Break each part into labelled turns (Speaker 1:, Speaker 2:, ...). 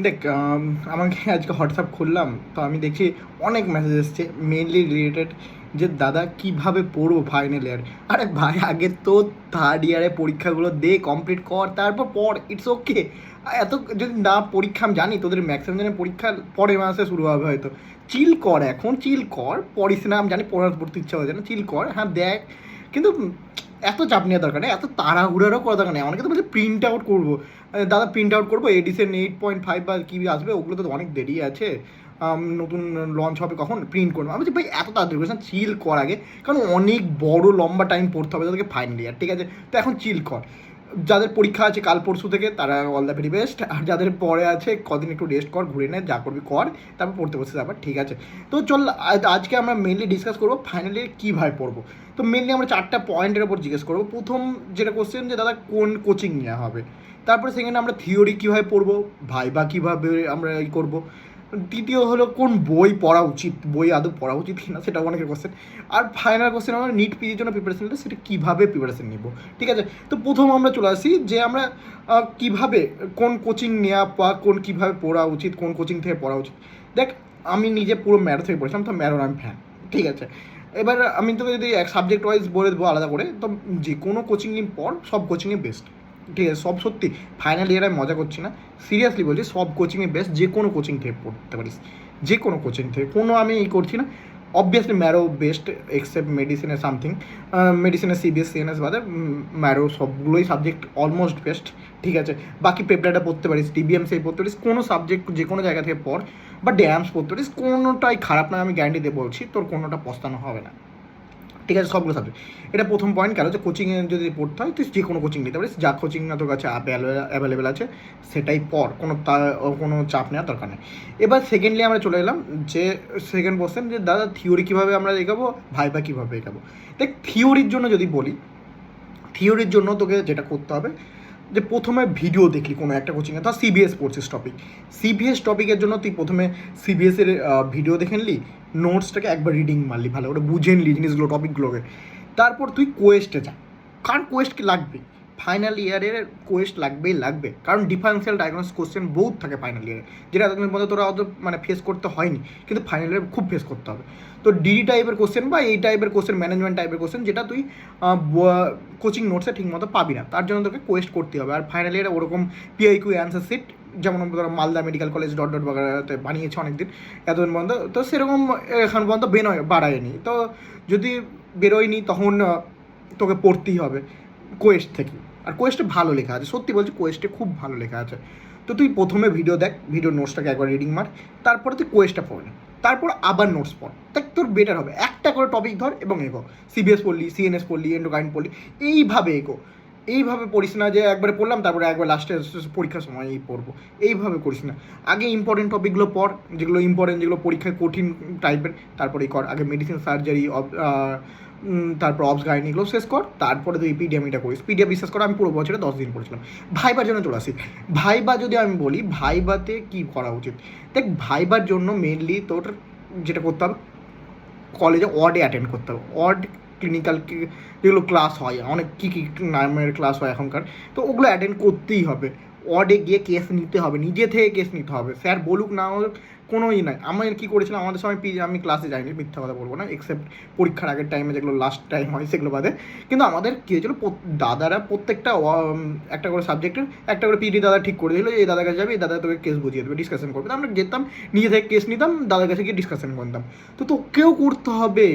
Speaker 1: দেখ, আমাকে আজকে হোয়াটসঅ্যাপ খুললাম, তো আমি দেখছি অনেক মেসেজ এসছে মেনলি রিলেটেড যে দাদা কিভাবে পড়বো ফাইনাল ইয়ার। আরে ভাই, আগে তো থার্ড ইয়ারে পরীক্ষাগুলো দে, কমপ্লিট কর, তারপর পড়, ইটস ওকে। এত যদি না পরীক্ষা, আমি জানি তোদের ম্যাক্সিমাম জনের পরীক্ষা পরের মাসে শুরু হবে হয়তো। চিল কর, এখন চিল কর, পড়িস না, আমি জানি পড়তে ইচ্ছা হচ্ছে না, চিল কর, হ্যাঁ দেখ। কিন্তু এত চাপ নেওয়ার দরকার নেই, এত তাড়াহুড়ারও করা দরকার নেই। অনেকে তো বলছে প্রিন্ট আউট করবো। দাদা প্রিন্ট আউট করবো, এডিসন 8.5 বা কী আসবে, ওগুলো তো অনেক দেরি আছে, নতুন লঞ্চ হবে কখন, প্রিন্ট করবো। আমি বলছি ভাই এত তাড়াতাড়ি করিস না, চিল কর আগে, কারণ অনেক বড় লম্বা টাইম পড়তে হবে তাদেরকে ফাইনাল ইয়ার, ঠিক আছে? তো এখন চিল কর। যাদের পরীক্ষা আছে কাল পরশু থেকে তারা অল দ্য ভেরি বেস্ট, আর যাদের পরে আছে কদিন একটু রেস্ট কর, ঘুরে নে, যা করবি কর, তারপর পড়তে বসে যাবার, ঠিক আছে? তো চল, আজকে আমরা মেনলি ডিসকাস করবো ফাইনাল ইয়ার কীভাবে পড়বো। তো মেনলি আমরা 4টা পয়েন্টের ওপর জিজ্ঞেস করবো। প্রথম যেটা কোশ্চেন, যে দাদা কোন কোচিং নেওয়া হবে। তারপরে সেকেন্ড আমরা থিওরি কীভাবে পড়বো, ভাইবা কীভাবে আমরা করবো। তৃতীয় হলো কোন বই পড়া উচিত, বই আদৌ পড়া উচিত কিনা, সেটাও অনেকের কোশ্চেন। আর ফাইনাল কোশ্চেন আমরা নিট পিজির জন্য প্রিপারেশন নিতে, সেটা কীভাবে প্রিপারেশন নিব, ঠিক আছে? তো প্রথম আমরা চলে আসি যে আমরা কীভাবে কোন কোচিং নেওয়া বা কীভাবে পড়া উচিত, কোন কোচিং থেকে পড়া উচিত। দেখ, আমি নিজে পুরো ম্যারো থেকে পড়েছিলাম, তো ম্যারোর আমি ফ্যান, ঠিক আছে? এবার আমি তোকে যদি এক সাবজেক্ট ওয়াইজ বলে দেবো আলাদা করে, তো যে কোনো কোচিংই পড়, সব কোচিংয়ে বেস্ট, ঠিক আছে? সব সত্যি, ফাইনাল ইয়ারে মজা করছি না, সিরিয়াসলি বলছি, সব কোচিংয়ে বেস্ট, যে কোনো কোচিং থেকে পড়তে পারিস, যে কোনো কোচিং থেকে, কোনো আমি এই করছি না। অবভিয়াসলি ম্যারো বেস্ট, এক্সেপ্ট মেডিসিনের সামথিং, মেডিসিনের সিবিএস সিএনএস বাদে ম্যারো সবগুলোই সাবজেক্ট অলমোস্ট বেস্ট, ঠিক আছে? বাকি পেপলাটা পড়তে পারিস, টিবিএমসি পড়তে পারিস, কোনো সাবজেক্ট যে কোনো জায়গা থেকে পড়, বা ড্যামস পড়তে পারিস, কোনোটাই খারাপ নয়, আমি গ্যারান্টি দিয়ে বলছি, তোর কোনোটা পস্তানো হবে না, ঠিক আছে? সবগুলো সাবজেক্ট, এটা প্রথম পয়েন্ট। কারণ যে কোচিংয়ে যদি পড়তে হয় তুই যে কোনো কোচিং নিতে পারিস, যা কোচিং না তোর কাছে অ্যাভেলেবেল আছে সেটাই পড়, কোনো চাপ নেওয়ার দরকার নেই। এবার সেকেন্ডলি আমরা চলে এলাম যে সেকেন্ড কোশ্চেন, যে দাদা থিওরি কীভাবে আমরা এগাবো, ভাইবা কীভাবে এগাবো। দেখ, থিওরির জন্য যদি বলি, থিওরির জন্য তোকে যেটা করতে হবে, যে প্রথমে ভিডিও দেখলি কোনো একটা কোচিংয়ে, ধর সিবিএস পড়ছিস টপিক, সিবিএস টপিকের জন্য তুই প্রথমে সিবিএসের ভিডিও দেখে নিলি, নোটসটাকে একবার রিডিং মারলি, ভালো করে বুঝে নিলি জিনিসগুলো, টপিকগুলোকে। তারপর তুই কোয়েস্টে যা, কারণ কোয়েস্ট কি লাগবে, ফাইনাল ইয়ারের কোয়েস্ট লাগবেই লাগবে, কারণ ডিফারেন্সিয়াল ডায়াগনোসিস কোশ্চেন বহুত থাকে ফাইনাল ইয়ারে, যেটা এতদিন পর্যন্ত তোরা অত মানে ফেস করতে হয়নি, কিন্তু ফাইনাল ইয়ারে খুব ফেস করতে হবে। তো ডিডি টাইপের কোশ্চেন বা এই টাইপের কোশ্চেন, ম্যানেজমেন্ট টাইপের কোশ্চেন, যেটা তুই কোচিং নোটসে ঠিকমতো পাবি না, তার জন্য তোকে কোয়েস্ট করতে হবে। আর ফাইনাল ইয়ারে ওরকম পিআইকিউ অ্যান্সার সিট, যেমন ধরো Malda medical college dot dot বাগাতে বানিয়েছে অনেকদিন, এতদিন পর্যন্ত, তো সেরকম এখন পর্যন্ত বাড়ায়নি। তো যদি বেরোয়নি তখন তোকে পড়তেই হবে কোয়েস্ট থেকে। আর কোয়েস্টে ভালো লেখা আছে, সত্যি বলছি, কোয়েস্টে খুব ভালো লেখা আছে। তো তুই প্রথমে ভিডিও দেখ, ভিডিও নোটসটাকে একবার রিডিং মার, তারপরে তুই কোয়েস্টটা পড়ে নে, তারপর আবার নোটস পড়, দেখ তোর বেটার হবে। একটা করে টপিক ধর এবং এগো, সিবিএস পড়লি, সিএনএস পড়লি, এন্ডোক্রাইন পড়লি, এইভাবে এগো। এইভাবে পড়িস না যে একবারে পড়লাম তারপরে একবার লাস্টে পরীক্ষার সময় এই পড়বো, এইভাবে করিস না। আগে ইম্পর্টেন্ট টপিকগুলো পড়, যেগুলো ইম্পর্টেন্ট, যেগুলো পরীক্ষায় কঠিন টাইপের, তারপরেই কর। আগে মেডিসিন, সার্জারি, তারপর অবস গাইনি, এগুলো শেষ কর, তারপরে তুই পিডিএমইটা করিস। পিডিএম বিশ্বাস কর, আমি পুরো বছরে 10 দিন পড়েছিলাম। ভাইবার জন্য চলে আসি। ভাইবা যদি আমি বলি, ভাইবাতে কী করা উচিত, দেখ ভাইবার জন্য মেনলি তোর যেটা করতে হবে, কলেজে অডে অ্যাটেন্ড করতে হবে। অড ক্লিনিক্যাল যেগুলো ক্লাস হয়, অনেক কী কী নামের ক্লাস হয় এখনকার, তো ওগুলো অ্যাটেন্ড করতেই হবে। অডে গিয়ে কেস নিতে হবে, নিজে থেকে কেস নিতে হবে, স্যার বলুক না হোক, কোনোই নাই। আমি কী করেছিলাম, আমাদের সময় আমি ক্লাসে যাইনি, মিথ্যা কথা বলবো না, এক্সেপ্ট পরীক্ষার আগের টাইমে যেগুলো লাস্ট টাইম হয় সেগুলো বাদে। কিন্তু আমাদের কী হয়েছিল, দাদারা প্রত্যেকটা একটা করে সাবজেক্টের একটা করে পিডি দাদা ঠিক করে দিল, এই দাদার কাছে যাবে, এই দাদা তোকে কেস বুঝিয়ে দেবে, ডিসকাশন করবে। আমরা যেতাম, নিজে থেকে কেস নিতাম, দাদার কাছে গিয়ে ডিসকাশন করতাম। তো তোকেও করতে হবে।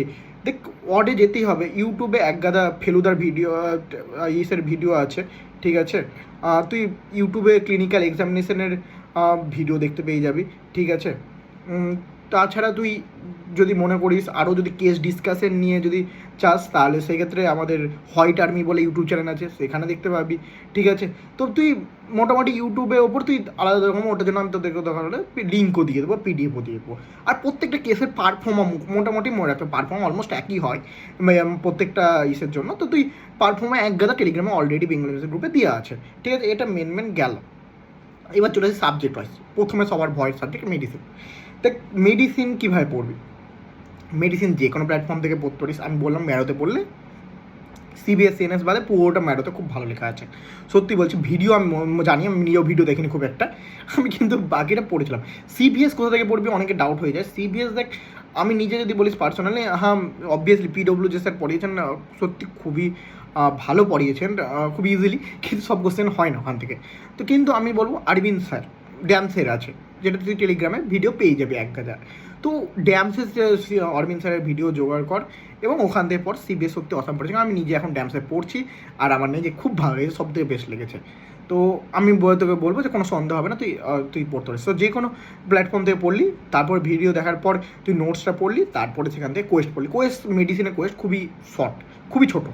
Speaker 1: দেখ, ওয়ার্ডে যেতেই হবে। ইউটিউবে এক গাদা ফেলুদার ভিডিও, ইসের ভিডিও আছে, ঠিক আছে? তুই ইউটিউবে ক্লিনিক্যাল এক্সামিনেশনের ভিডিও দেখতে পেয়ে যাবি, ঠিক আছে? তাছাড়া তুই যদি মনে করিস আরও যদি কেস ডিসকাশন নিয়ে যদি চাস, তাহলে সেক্ষেত্রে আমাদের হোয়াইট আর্মি বলে ইউটিউব চ্যানেল আছে, সেখানে দেখতে পাবি, ঠিক আছে? তো তুই মোটামুটি ইউটিউবের ওপর তুই আলাদা রকম, ওটার জন্য আমি তোদেরকে দরকার হলে লিঙ্কও দিয়ে দেবো, পিডিএফও দিয়ে দেবো। আর প্রত্যেকটা কেসের পারফর্ম মোটামুটি মনে রাখবে, পারফর্ম অলমোস্ট একই হয় প্রত্যেকটা ইসের জন্য। তো তুই পারফর্মে এক গাদা টেলিগ্রামে অলরেডি বেঙ্গলি গ্রুপে দেওয়া আছে, ঠিক আছে? এটা মেন গেল। এবার চলে আসি সাবজেক্ট ওয়াইজ। প্রথমে সবার ভয়ের সাবজেক্ট মেডিসিন। দেখ, মেডিসিন কীভাবে পড়বি, মেডিসিন যে কোনো প্ল্যাটফর্ম থেকে পড়তে পারিস। আমি বললাম ম্যারোতে পড়লে সিবিএসসি এনএস বাদে পুরোটা ম্যারোতে খুব ভালো লেখা আছে। সত্যি বলছি, ভিডিও আমি জানি, আমি নিজেও ভিডিও দেখিনি খুব একটা, আমি কিন্তু বাকিটা পড়েছিলাম। সিবিএস কোথা থেকে পড়বি অনেকে ডাউট হয়ে যায়। সিবিএস দেখ, আমি নিজে যদি বলিস পার্সোনালি, হ্যাঁ অবভিয়াসলি পিডব্লিউ স্যার পড়িয়েছেন, সত্যি খুবই ভালো পড়িয়েছেন, খুব ইজিলি, কিন্তু সব কোশ্চেন হয় না ওখান থেকে। তো কিন্তু আমি বলবো অরবিন্দ স্যার, ড্যামসের আছে, যেটা তুই টেলিগ্রামে ভিডিও পেয়ে যাবি 1000। তো ড্যামসের অরবিন্দ স্যারের ভিডিও জোগাড় কর এবং ওখান থেকে পর। সিবিএস সত্যি অসাম পড়েছে, কারণ আমি নিজে এখন ড্যামসে পড়ছি আর আমার নিজে খুব ভালো লেগেছে, সব থেকে বেস্ট লেগেছে। তো আমি তোকে বলবো যে কোনো সন্দেহ হবে না, তুই পড়তে পারিস। তো যে কোনো প্ল্যাটফর্ম থেকে পড়লি, তারপর ভিডিও দেখার পর তুই নোটসটা পড়লি, তারপরে সেখান থেকে কোয়েস্ট পড়লি। কোয়েস্ট মেডিসিনের কোয়েস্ট খুবই শর্ট, খুবই ছোটো,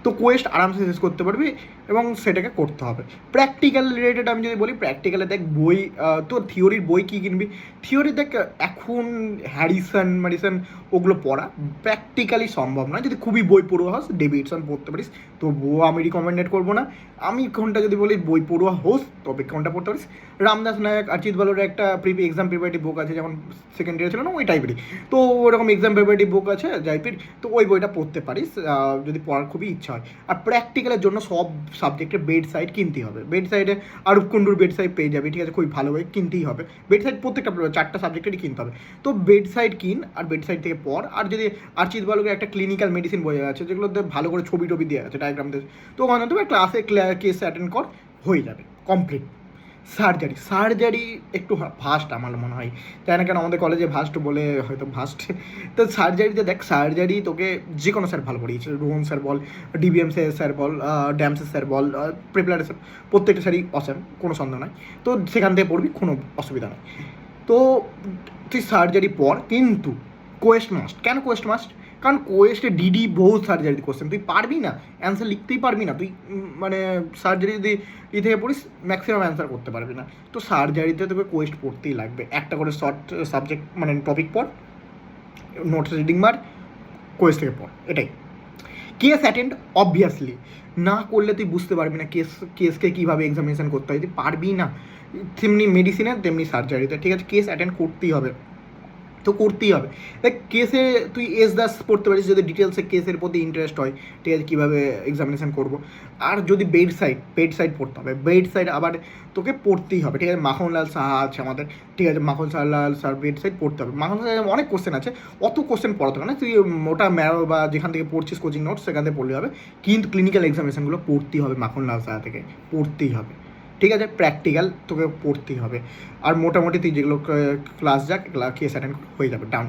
Speaker 1: তো কোয়েস্ট আরামসে শেষ করতে পারবি এবং সেটাকে করতে হবে। প্র্যাকটিক্যাল রিলেটেড আমি যদি বলি, প্র্যাকটিক্যালে দেখ বই, তোর থিওরির বই কী কিনবি? থিওরি দেখ এখন হ্যারিসন ওগুলো পড়া প্র্যাকটিক্যালি সম্ভব নয়। যদি খুবই বই পড়ুয়া হোস, ডেভিডসন পড়তে পারিস, তো বই আমি রিকমেন্ডেড করবো না। আমি কোনটা যদি বলি বই পড়ুয়া হোস, তবে কোনটা পড়তে পারিস? রামদাস নায়ক, অর্চিত বালোর একটা এক্সাম প্রিপারেটিভ বুক আছে, যেমন সেকেন্ড ইয়ার ছিল না, ওই টাইপেরই। তো ওরকম এক্সাম প্রিপারেটিভ বুক আছে জাইপির, তো ওই বইটা পড়তে পারিস যদি পড়ার খুবই ইচ্ছা হয়। আর প্র্যাকটিক্যালের জন্য সব সাবজেক্টের বেড সাইড কিনতেই হবে। বেড সাইডে আরূপ কুণ্ডুর বেড সাইড পেয়ে যাবে, ঠিক আছে, খুবই ভালো বই, কিনতেই হবে। বেড সাইড প্রত্যেকটা 4টা সাবজেক্টেরই কিনতে হবে। তো বেড সাইড কিন আর বেড সাইড থেকে পড়। আর যদি অর্চিত বালকের একটা ক্লিনিক্যাল মেডিসিন বই আছে, যেগুলোতে ভালো করে ছবি টবি দেওয়া আছে, ডায়াগ্রাম দিয়ে, তো ওখানে তুমি ক্লাসে কেস অ্যাটেন্ড কর, হয়ে যাবে কমপ্লিট। সার্জারি একটু ফাস্ট আমার মনে হয়, তাই না? কেন আমাদের কলেজে ভাস্ট বলে হয়তো ভাস্ট। তো সার্জারিতে দেখ, সার্জারি তোকে যে কোনো স্যার ভালো পড়িয়েছে, রোহন স্যার বল, ডিবিএম স্যার বল, ড্যামসের স্যার বল, প্রিপলার স্যার, প্রত্যেকটা স্যারই অসাম, কোনো সন্দেহ নয়। তো সেখান থেকে পড়বি, কোনো অসুবিধা নেই। তো তুই সার্জারি পড়, কিন্তু কোয়েস্ট মাস্ট। কেন কোয়েস্ট মাস্ট? কারণ কোয়েস্টে ডিডি বহু সার্জারি কোশ্চেন, তুই পারবি না, অ্যান্সার লিখতেই পারবি না তুই, মানে সার্জারি যদি থেকে পড়িস ম্যাক্সিমাম অ্যান্সার করতে পারবি না। তো সার্জারিতে তোকে কোয়েস্ট পড়তেই লাগবে। একটা করে শর্ট সাবজেক্ট মানে টপিক পড়, নোটস রিডিং মার, কোয়েস্ট থেকে পড়, এটাই। কেস অ্যাটেন্ড অবভিয়াসলি না করলে তুই বুঝতে পারবি না কেসকে কীভাবে এক্সামিনেশন করতে হয়, তুই পারবি না। তেমনি মেডিসিনে, তেমনি সার্জারিতে, ঠিক আছে, কেস অ্যাটেন্ড করতেই হবে, তো করতেই হবে। দেখ কেসে তুই দাস পড়তে পারিস যদি ডিটেলসে কেসের প্রতি ইন্টারেস্ট হয়, ঠিক আছে, কীভাবে এক্সামিনেশন করবো। আর যদি বেড সাইড পড়তে হবে, বেড সাইড আবার তোকে পড়তেই হবে, ঠিক আছে। মাখনলাল সাহা আছে আমাদের, ঠিক আছে, মাখনলাল স্যার বেড সাইড পড়তে হবে। মাখনলাল অনেক কোশ্চেন আছে, অত কোশ্চেন পড়াতে হবে না, তুই মোটা ম্যারো বা যেখান থেকে পড়ছিস কোচিং নোটস, সেখান থেকে পড়লে হবে। কিন্তু ক্লিনিক্যাল এক্সামিনেশনগুলো পড়তেই হবে, মাখনলাল সাহা থেকে পড়তেই হবে, ঠিক আছে। প্র্যাকটিক্যাল তোকে পড়তেই হবে। আর মোটামুটি তুই যেগুলো ক্লাস যাক, কেস অ্যাটেন্ড হয়ে যাবে, ডাউন,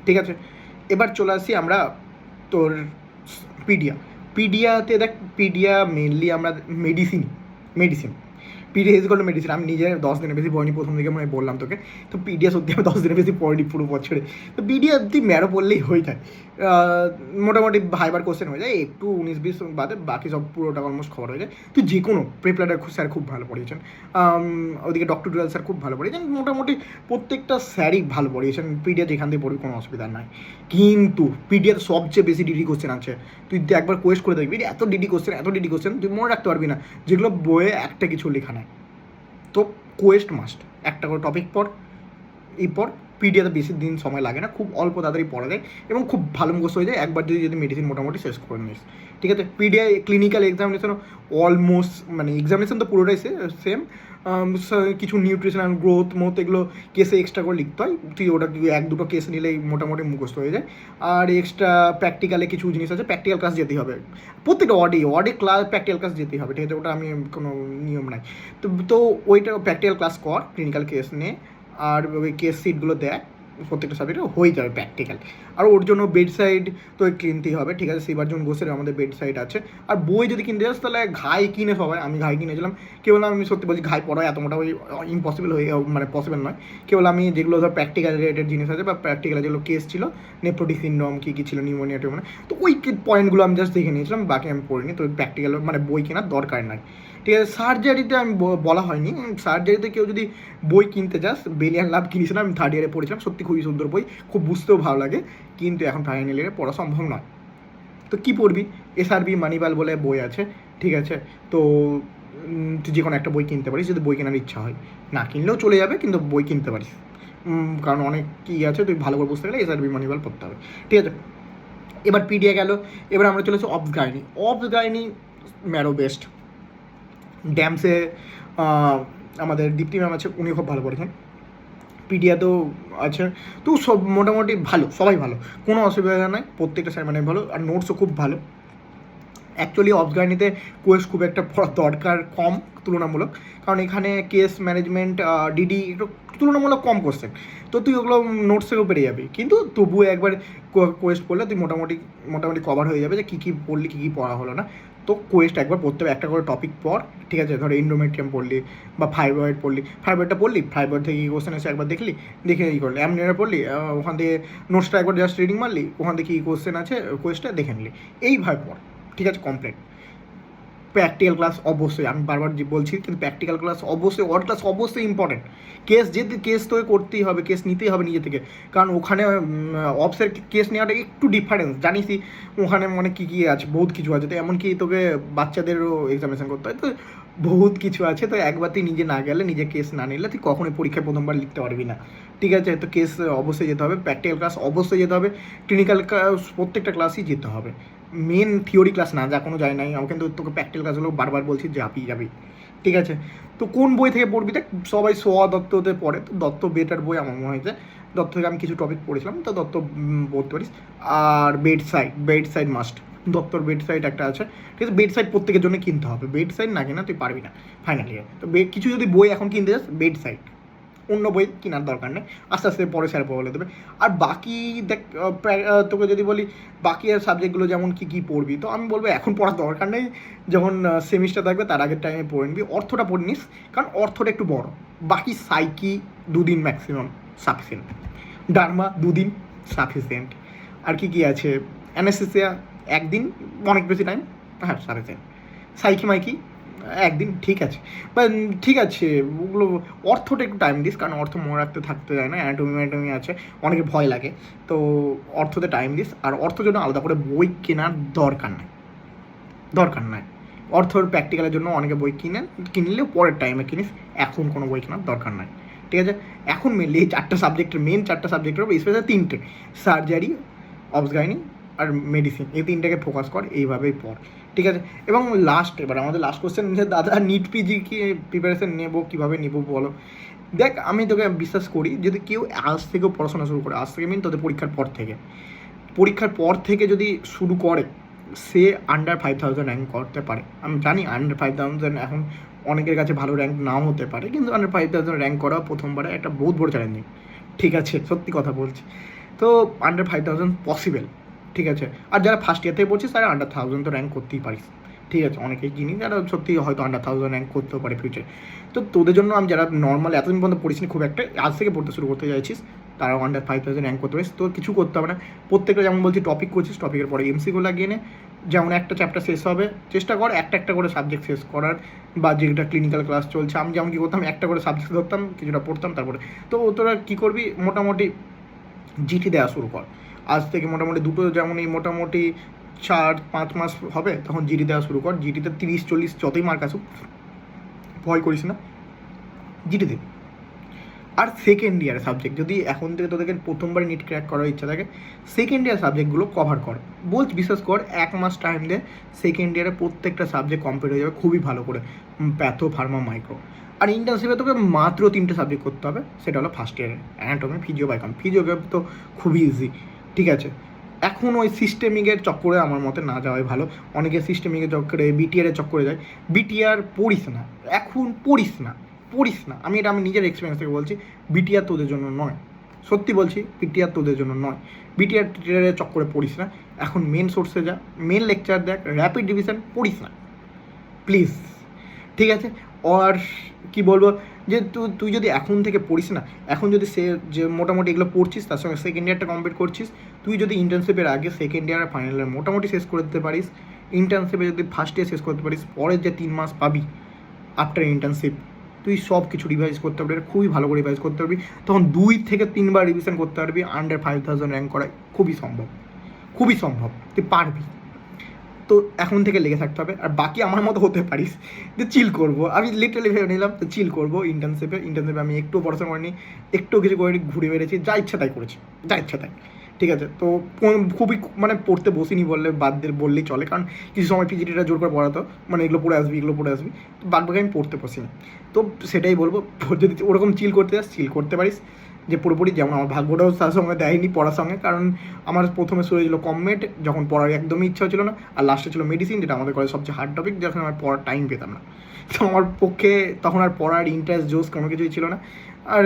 Speaker 1: ঠিক আছে। এবার চলে আসি আমরা তোর পিডিয়াতে। দেখ পিডিয়া মেনলি আমরা মেডিসিন পিডিয়া ইজ কল্ড মেডিসিন। আমি নিজে 10 দিনের বেশি পড়িনি, প্রথম দিকে আমি বললাম তোকে। তো পিডিয়া সত্যি আমি 10 দিনের বেশি পড়িনি পুরো বছরে। তো পিডিয়া তুই ম্যারো পড়লেই হয়ে যায়, মোটামুটি ভাইবার কোশ্চেন হয়ে যায়, একটু 19-20 বাদে বাকি সব পুরোটা অলমোস্ট খবর হয়ে যায়। তুই যে কোনো প্রিপলারের স্যার খুব ভালো পড়িয়েছেন, ওদিকে ডক্টর ডুয়াল স্যার খুব ভালো পড়িয়েছেন, মোটামুটি প্রত্যেকটা স্যারই ভালো পড়িয়েছেন। পিডিয়া যেখান থেকে পড়বি কোনো অসুবিধা নাই। কিন্তু পিডিয়াতে সবচেয়ে বেশি ডিডি কোশ্চেন আছে, তুই একবার কোয়েস্ট করে দেখবি, এত ডিডি কোশ্চেন তুই মনে রাখতে পারবি না, যেগুলো বইয়ে একটা কিছু লেখা নেই। তো কোয়েস্ট মাস্ট, একটা করে টপিক পড়, এরপর পিডিয়াতে বেশি দিন সময় লাগে না, খুব অল্প তাড়াতাড়ি পড়া যায় এবং খুব ভালো মুখস্থ হয়ে যায় একবার যদি মেডিসিন মোটামুটি শেষ করে নিস, ঠিক আছে। পিডিয়া ক্লিনিক্যাল এক্সামিনেশনও অলমোস্ট, মানে এক্সামিনেশন তো পুরোটাই সেম, কিছু নিউট্রিশনাল গ্রোথ এগুলো কেসে এক্সট্রা করে লিখতে হয়, তুই ওটা 1-2 কেস নিলেই মোটামুটি মুখস্থ হয়ে যায়। আর এক্সট্রা প্র্যাকটিক্যালে কিছু জিনিস আছে, প্র্যাকটিক্যাল ক্লাস যেতেই হবে, প্রত্যেকটা ওয়ার্ডে ক্লাস প্র্যাকটিক্যাল ক্লাস যেতেই হবে, ঠিক আছে, ওটা আমি কোনো নিয়ম নাই। তো ওইটা প্র্যাকটিক্যাল ক্লাস কর, ক্লিনিক্যাল কেস নিয়ে, আর ওই কেস সিটগুলো দেখ, প্রত্যেকটা সাবজেক্টে হয়ে যাবে প্র্যাকটিক্যাল। আর ওর জন্য বেড সাইড তো কিনতেই হবে, ঠিক আছে। শিবার্জন ঘোষের আমাদের বেড সাইড আছে। আর বই যদি কিনতে যাস তাহলে ঘাই কিনে সবাই, আমি ঘাই কিনেছিলাম, কেবল আমি সত্যি বলছি ঘাই পড়া এত মোটা ইম্পসিবল মানে পসিবল নয়। কেবল আমি যেগুলো ধর প্র্যাকটিক্যাল রিলেটেড জিনিস আছে বা প্র্যাকটিক্যাল যেগুলো কেস ছিল, নেফ্রোটিক সিনড্রোম কী ছিল, নিউমোনিয়া টিউমোনিয়া, তো ওই পয়েন্টগুলো আমি জাস্ট দেখে নিয়েছিলাম, বাকি আমি পড়িনি। তো প্র্যাকটিক্যাল মানে বই কেনার দরকার নাই, ঠিক আছে। সার্জারিতে আমি বলা হয়নি, সার্জারিতে কেউ যদি বই কিনতে যাস, বেলিয়ান লাভ কিনেছিলাম, আমি 3rd ইয়ারে পড়েছিলাম, সত্যি খুবই সুন্দর বই, খুব বুঝতেও ভালো লাগে, কিন্তু এখন ফাইনাল ইয়ারে পড়া সম্ভব নয়। তো কী পড়বি? এসআরবি মানিবাল বলে বই আছে, ঠিক আছে। তো তুই যে কোনো একটা বই কিনতে পারিস যদি বই কেনার ইচ্ছা হয়, না কিনলেও চলে যাবে, কিন্তু বই কিনতে পারিস, কারণ অনেক কী আছে, তুই ভালো করে বুঝতে গেলে এসআরবি মানিবাল পড়তে হবে, ঠিক আছে। এবার পিডিয়া গেল, এবার আমরা চলেছি অবস গাইনি ম্যারো বেস্ট। ড্যামসে আমাদের দীপ্তি ম্যাম আছে, উনি খুব ভালো করেছেন। পিডিয়াতেও আছে, তো সব মোটামুটি ভালো, সবাই ভালো, কোনো অসুবিধা নাই, প্রত্যেকটা স্যার মানে ভালো, আর নোটসও খুব ভালো। অ্যাকচুয়ালি অবগার্নিতে কোয়েস খুব একটা পড়ার দরকার কম তুলনামূলক, কারণ এখানে কেস ম্যানেজমেন্ট ডিডি একটু তুলনামূলক কম কোশ্চেন, তো তুই ওগুলো নোটস থেকেও পেরে যাবি, কিন্তু তবুও একবার কোয়েস্ট পড়লে তুই মোটামুটি কভার হয়ে যাবে যে কী কী পড়লি, কী কী পড়া হলো না। তো কোয়েস্ট একবার পড়তে হবে, একটা করে টপিক পড়, ঠিক আছে? ধরো এন্ডোমেট্রিয়াম পড়লি বা ফাইব্রয়েড পড়লি, ফাইব্রয়েড থেকে কী কোশ্চেন আছে একবার দেখে ই করলি, অ্যামনিয়র পড়লি, ওখান থেকে নোটসটা একবার জাস্ট রিডিং মারলি, ওখান থেকে কী কোশ্চেন আছে কোয়েস্টটা দেখে নিলি, এইভাবে পড়, ঠিক আছে? কমপ্লিট। প্র্যাকটিক্যাল ক্লাস অবশ্যই, আমি বারবার বলছি, কিন্তু প্র্যাকটিক্যাল ক্লাস অবশ্যই, ওয়ার্ড ক্লাস অবশ্যই ইম্পর্টেন্ট। কেস তোকে করতেই হবে, কেস নিতেই হবে নিজে থেকে, কারণ ওখানে অফসের কেস নেওয়াটা একটু ডিফারেন্স, জানিসই ওখানে মানে কী কী আছে, বহুত কিছু আছে, তো এমনকি তোকে বাচ্চাদেরও এক্সামিনেশন করতে হয়, তো বহুত কিছু আছে, তো একবার তুই নিজে না গেলে, নিজে কেস না নিলে তুই কখনোই পরীক্ষায় প্রথমবার লিখতে পারবি না, ঠিক আছে? তো কেস অবশ্যই যেতে হবে, প্র্যাকটিক্যাল ক্লাস অবশ্যই যেতে হবে, ক্লিনিক্যাল ক্লাস প্রত্যেকটা ক্লাসই যেতে হবে, মেন থিওরি ক্লাস না, যা কোনো যায় নাই, আমি কিন্তু তোকে প্র্যাকটিক্যাল ক্লাসগুলো বারবার বলছি যাবি, ঠিক আছে? তো কোন বই থেকে পড়বি? দেখ সবাই দত্ততে পড়ে, তো দত্ত বেটার বই আমার মনে হয়েছে, দত্ত থেকে আমি কিছু টপিক পড়েছিলাম, তো দত্ত পড়তে পারিস। আর বেড সাইড মাস্ট, দত্তর বেড সাইড একটা আছে, ঠিক আছে? বেড সাইড প্রত্যেকের জন্য কিনতে হবে, বেড সাইড না কিনা তুই পারবি না ফাইনালি। তো কিছু যদি বই এখন কিনতে যাস, বেড সাইড, অন্য বই কেনার দরকার নেই, আস্তে আস্তে পরে স্যার বলে দেবে। আর বাকি দেখ, তোকে যদি বলি বাকি আর সাবজেক্টগুলো যেমন কী কী পড়বি, তো আমি বলবো এখন পড়ার দরকার নেই, যখন সেমিস্টার থাকবে তার আগের টাইমে পড়ে নিবি, অর্থটা পড়ে নিস, কারণ অর্থটা একটু বড়। বাকি সাইকি 2 দিন ম্যাক্সিমাম সাফিসিয়েন্ট, ডার্মা 2 দিন সাফিসিয়েন্ট, আর কি আছে, অ্যানেস্থেসিয়া 1 দিন, অনেক বেশি টাইম, হ্যাঁ সাফিসিয়েন্ট, সাইকি মাইকি 1 দিন, ঠিক আছে? বা ঠিক আছে, ওগুলো অর্থটা একটু টাইম দিস, কারণ অর্থ মনে রাখতে থাকতে যায় না, অ্যানাটমি আছে, অনেকে ভয় লাগে, তো অর্থতে টাইম দিস। আর অর্থের জন্য আলাদা করে বই কেনার দরকার নাই। অর্থর প্র্যাকটিক্যালের জন্য অনেকে বই কিনলেও পরের টাইমে কিনিস, এখন কোনো বই কেনার দরকার নাই, ঠিক আছে? এখন মেনলি এই 4টা সাবজেক্টের, মেন 4টা সাবজেক্টের উপর, স্পেশালি 3টে, সার্জারি, অবসগাইনি আর মেডিসিন, এই 3টাকে ফোকাস কর, এইভাবেই পড়, ঠিক আছে? এবং এবার আমাদের লাস্ট কোশ্চেন যে দাদা নিট পিজি কি প্রিপারেশন নেবো, কীভাবে নেবো বলো? দেখ আমি তোকে বিশ্বাস করি, যদি কেউ আজ থেকেও পড়াশোনা শুরু করে, আজ থেকে মিন তোদের পরীক্ষার পর থেকে যদি শুরু করে, সে আন্ডার 5000 র্যাঙ্ক করতে পারে। আমি জানি আন্ডার 5000 এখন অনেকের কাছে ভালো র্যাঙ্ক নাও হতে পারে, কিন্তু আন্ডার 5000 র্যাঙ্ক করা প্রথমবারে একটা বহুত বড় চ্যালেঞ্জিং, ঠিক আছে? সত্যি কথা বলছি, তো আন্ডার 5000 পসিবল, ঠিক আছে? আর যারা ফার্স্ট ইয়ার থেকে পড়ছিস তারা আন্ডার 1000 তো র্যাঙ্ক করতেই পারিস, ঠিক আছে? অনেকেই চিনি যারা সত্যি হয়তো আন্ডার 1000 র্যাঙ্ক করতেও পারে ফিউচারে। তো তোদের জন্য আমি যারা নর্মাল এতদিন পর্যন্ত পড়িস নি খুব একটা, আজ থেকে পড়তে শুরু করতে চাইছিস, তারাও আন্ডার 5000 র্যাঙ্ক করতে পারিস, তো কিছু করতে হবে না। প্রত্যেকটা যেমন বলছি টপিক করছিস, টপিকের পরে এমসিকিউ লাগিয়ে নে, যেমন একটা চ্যাপ্টার শেষ হবে চেষ্টা কর একটা করে সাবজেক্ট শেষ করার, বা যেটা ক্লিনিক্যাল ক্লাস চলছে, আমি যেমন কী করতাম, একটা করে সাবজেক্ট ধরতাম, কিছুটা পড়তাম, তারপরে তো তোরা কী করবি, মোটামুটি জিটি দেওয়া শুরু কর আজ থেকে, মোটামুটি দুটো, যেমন এই মোটামুটি 4-5 মাস হবে, তখন জিডি দেওয়া শুরু কর, জিডিতে 30-40 যতই মার্ক আসুক ভয় করিস না, জিডি দে। আর সেকেন্ড ইয়ার সাবজেক্ট, যদি এখন থেকে তোদেরকে প্রথমবার নিট ক্র্যাক করার ইচ্ছা থাকে, সেকেন্ড ইয়ার সাবজেক্টগুলো কভার কর, বিশ্বাস কর 1 মাস টাইম দে, সেকেন্ড ইয়ারে প্রত্যেকটা সাবজেক্ট কমপ্লিট হয়ে যাবে খুবই ভালো করে, প্যাথো, ফার্মা, মাইক্রো। আর ইন্টার্নশিপে তোকে মাত্র 3টে সাবজেক্ট করতে হবে, সেটা হলো ফার্স্ট ইয়ারে অ্যানাটমি, ফিজিও, বায়োকেম। ফিজিওকে তো খুবই ইজি, ঠিক আছে? এখন ওই সিস্টেমিকের চক্করে আমার মতে না যাওয়াই ভালো, অনেকে সিস্টেমিকের চক্করে, বিটিআরের চক্করে যায়, বিটিআর পড়িস না, এখন পড়িস না, আমি নিজের এক্সপিরিয়েন্স থেকে বলছি, বিটিআর তোদের জন্য নয়, সত্যি বলছি, বিটিআর তোদের জন্য নয়, বিটিআরের চক্করে পড়িস না, এখন মেন সোর্সে যা, মেন লেকচার দেখ, র্যাপিড রিভিশন পড়িস না প্লিজ, ঠিক আছে? আর কি বলবো, যে তুই যদি এখন থেকে পড়িস না, এখন যদি সে যে মোটামুটি এগুলো পড়ছিস, তার সঙ্গে সেকেন্ড ইয়ারটা কমপ্লিট করছিস, তুই যদি ইন্টার্নশিপের আগে সেকেন্ড ইয়ার ফাইনাল ইয়ার মোটামুটি শেষ করে দিতে পারিস, ইন্টার্নশিপে যদি ফার্স্ট ইয়ার শেষ করতে পারিস, পরের যে 3 মাস পাবি আফটার ইন্টার্নশিপ, তুই সব কিছু রিভাইজ করতে পারবি, খুবই ভালো করে রিভাইজ করতে পারবি, তখন 2 থেকে 3 বার রিভিশন করতে পারবি, আন্ডার 5000 র্যাঙ্ক করা খুবই সম্ভব, তুই পারবি। তো এখন থেকে লেগে থাকতে হবে, আর বাকি আমার মতো হতে পারিস যে চিল করবো, আমি লিটারালি ভেবে নিলাম তো চিল করবো ইন্টার্নশিপে আমি একটু পড়াশোনা করিনি, একটু কিছু করে ঘুরে বেড়েছি, যা ইচ্ছা তাই করেছি, ঠিক আছে? তো খুবই মানে পড়তে বসিনি বললেই চলে, কারণ কিছু সময় পিজিটিটা জোর করে পড়াতো, মানে এগুলো পড়ে আসবি এগুলো পড়ে আসবি, তো বাদবাকি আমি পড়তে বসিনি। তো সেটাই বলবো, যদি ওরকম চিল করতে চাস চিল করতে পারিস, যে পুরোপুরি যেমন আমার ভাগ্যটাও তার সঙ্গে দেয়নি পড়ার সঙ্গে, কারণ আমার প্রথমে শুরু হয়েছিল কমমেড, যখন পড়ার একদমই ইচ্ছা হচ্ছিল না, আর লাস্টে ছিল মেডিসিন, যেটা আমাদের কলেজে সবচেয়ে হার্ড টপিক, যখন আমার পড়ার টাইম পেতাম না। তো আমার পক্ষে তখন আর পড়ার ইন্টারেস্ট জোস কোনো কিছুই ছিল না, আর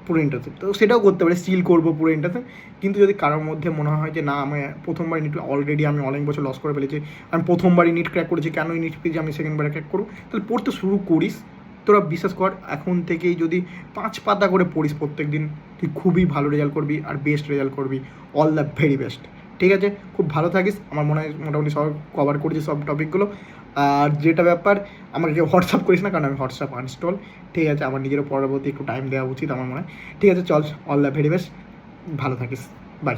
Speaker 1: পুরো ইন্টারেস্ট, তো সেটাও করতে পারি, স্টিল করবো পুরো ইন্টারেস্ট। কিন্তু যদি কারোর মধ্যে মনে হয় যে না আমি প্রথমবার ইউনিট অলরেডি আমি অনেক বছর লস করে ফেলেছি, আমি প্রথমবার ইউনিট ক্র্যাক করেছি, কেন ইউনিট পেয়েছি আমি সেকেন্ডবারে ক্র্যাক করবো, তাহলে পড়তে শুরু করিস। তোরা বিশ্বাস কর, এখন থেকেই যদি 5 পাতা করে পড়িস প্রত্যেক দিন, তুই খুবই ভালো রেজাল্ট করবি আর বেস্ট রেজাল্ট করবি। All the very best. ঠিক আছে, খুব ভালো থাকিস। আমার মনে হয় মোটামুটি সব কভার করেছি সব টপিকগুলো। আর যেটা ব্যাপার, আমাকে কেউ হোয়াটসঅ্যাপ করিস না, কারণ আমি হোয়াটসঅ্যাপ আনস্টল। ঠিক আছে, আমার নিজেরও পরবর্তী একটু টাইম দেওয়া উচিত আমার মনে হয়। ঠিক আছে, চল, অল দ্য ভেরি বেস্ট, ভালো থাকিস, বাই।